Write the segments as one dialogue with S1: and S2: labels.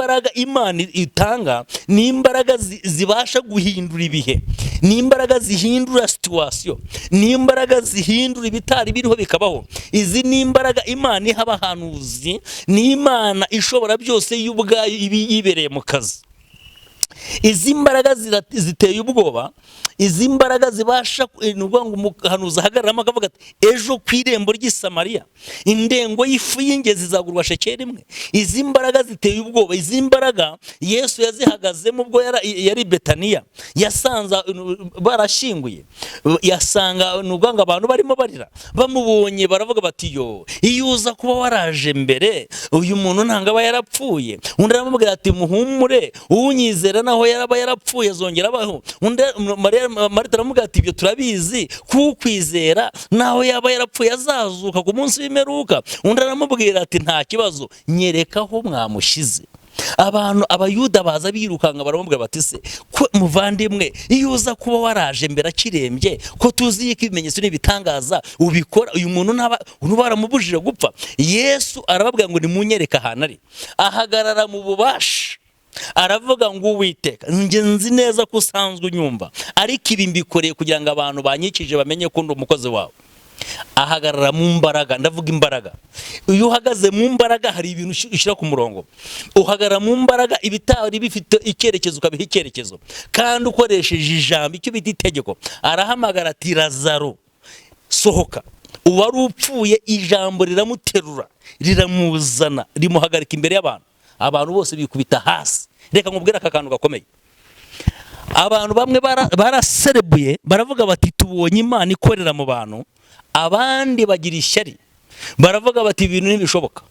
S1: imbaraga Imana itanga ni imbaraga zibasha guhindura ibihe, ni imbaraga zihindura situation, ni imbaraga zihindura ibitari biriho bikabaho. Izi ni imbaraga Imana iha abahanuzi, ni Imana ishobora byose y'ubwayo yibereye mu kazi. Izi mbaraga ziteye ubwoba, izi mbaraga zibasha ngo umuhanuzi ahagararamo akavuga ati ejo ku irembo ry'i Samariya indengo y'ifu y'ingezi izagurwa shekeli imwe. Izi mbaraga ziteye ubwoba, izi mbaraga Yesu yazihagazemo ubwo yari Betaniya, yasanze barashyinguye, yasanga ngo abantu barimo barira, bamubonye baravuga bati yo, iyo uza kuba waraje mbere uyu muntu ntangaba yarapfuye. Undi aramubwira ati muhumure, unyizera naho yaraba yarapfuye zongera abaho. Undi Marita aramubwira ati ibyo turabizi, kukwizera naho yaba yarapfuye azazuka ku munsi w'imperuka. Undi aramubwira ati nta kibazo, nyereka aho mwamushize. Abayuda baza birukanga baramubwira bati se ko muvandimwe, iyo uza kuba waraje mbere akirembye, ko tuzi ko ibimenyetso n'ibitangaza ubikora, uyu muntu baramubujije gupfa. Yesu arababwira ngo nimunyereka ahantu ari. Ahagarara mu bubasha, aravuga ngo Uwiteka, njye nzi neza ko usanzwe unyumva, ariko ibi mbikoreye kugira ngo abantu banyikije bamenye ko ndi umukozi wawe. Ahagarara mu mbaraga, ndavuga imbaraga. Iyo uhagaze mu mbaraga hari ibintu ushyira ku murongo. Uhagarara mu mbaraga, ibitari bifite icyerekezo ukabiha icyerekezo, kandi ukoresheje ijambo, icyo bita itegeko. Arahamagara ati Lazaro sohoka. Uwari upfuye ijambo riramuterura, riramuzana, rimuhagarika imbere y'abantu. Abantu bose bikubita hasi. Reka nkubwire aka kantu gakomeye. Abantu bamwe baraserebuye, baravuga bati tubonye Imana ikorera mu bantu. Abandi bagira ishyari, baravuga bati ibintu ntibishoboka.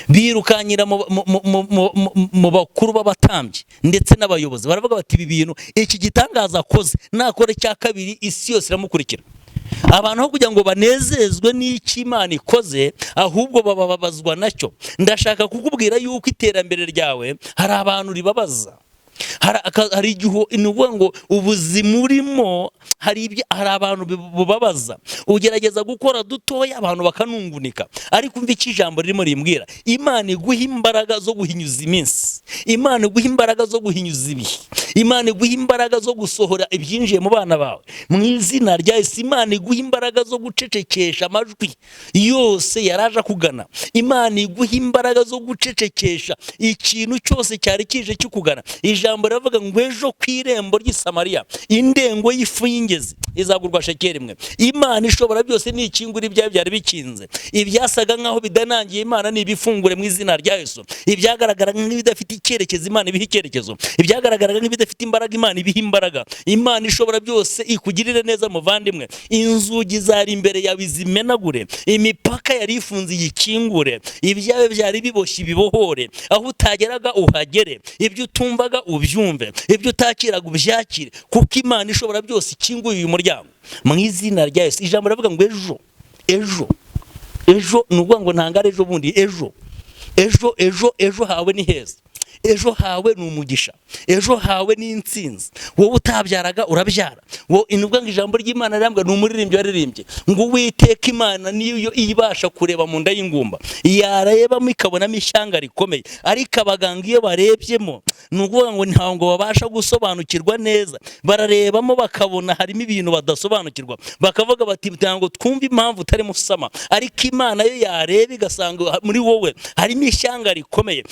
S1: Birukanyira mu bakuru b'abatambyi ndetse n'abayobozi, baravuga bati ibi bintu, iki gitangaza akoze nakora cya kabiri isi yose iramukurikira. Abantu aho kugira ngo banezezwe n'iki Imana ikoze, ahubwo bababazwa nacyo. Ndashaka kukubwira yuko iterambere ryawe hari abantu ribabaza. Hari igihe inuvuga ngo ubuzima urimo hari abantu bubabaza. Ugerageza gukora dutoya abantu bakanungunika, ariko umva iki ijambo ririmo rimbwira. Imana iguha imbaraga zo guhinyuza iminsi, Imana iguha imbaraga zo guhinyuza ibihe, Imana iguha imbaraga zo gusohora ibyinjiye mu bana bawe mu izina rya Yesu. Imana iguha imbaraga zo gucecekesha amajwi yose yaraje kugana. Imana iguha imbaraga zo gucecekesha ikintu cyose cyari kije cyukugana. Ijambo riravuga ngo ejo ku irembo ry'i Samariya indengo y'ifu y'ingezi izagurwa shekeli imwe. Imana ishobora byose ni ikingura ibyawe byari bikinze, ibyasaga nkaho bidanangiye Imana ni ibifungure mu izina rya Yesu. Ibyagaragara nk'ibidafite icyerekezo Imana ibiha icyerekezo, ibyagaragara nk'ibidafite imbaraga Imana ibiha imbaraga. Imana ishobora byose ikugirire neza muvandimwe. Inzugi zari imbere yawe zimenagure, imipaka yari ifunze yikingure, ibyawe byari biboshye ibibohore, aho utageraga uhagere, ibyo utumvaga ubyumve, ibyo utakiraga ubyakire, kuko Imana ishobora byose ikinguye uyu muryango mu izina rya Yesu. Ijambo riravuga ngo ejo nuvuga ngo ntangare ejo bundi, ejo hawe ni heza, ejo hawe ni umugisha, ejo hawe ni intsinzi. Wowe utabyaraga urabyara. Wowe inuvuga ngo ijambo ry'Imana rirambwa, ni umuririmbyi waririmbye ngo Uwiteka Imana niyo ibasha kureba mu nda y'ingumba, yarebamo ikabonamo ishyanga rikomeye. Ariko abaganga iyo barebyemo nuvuga ngo ntabwo babasha gusobanukirwa neza, bararebamo bakabona harimo ibintu badasobanukirwa, bakavuga bati ntabwo twumva impamvu utari musama. Ariko Imana yo yareba igasanga muri wowe harimo ishyanga rikomeye.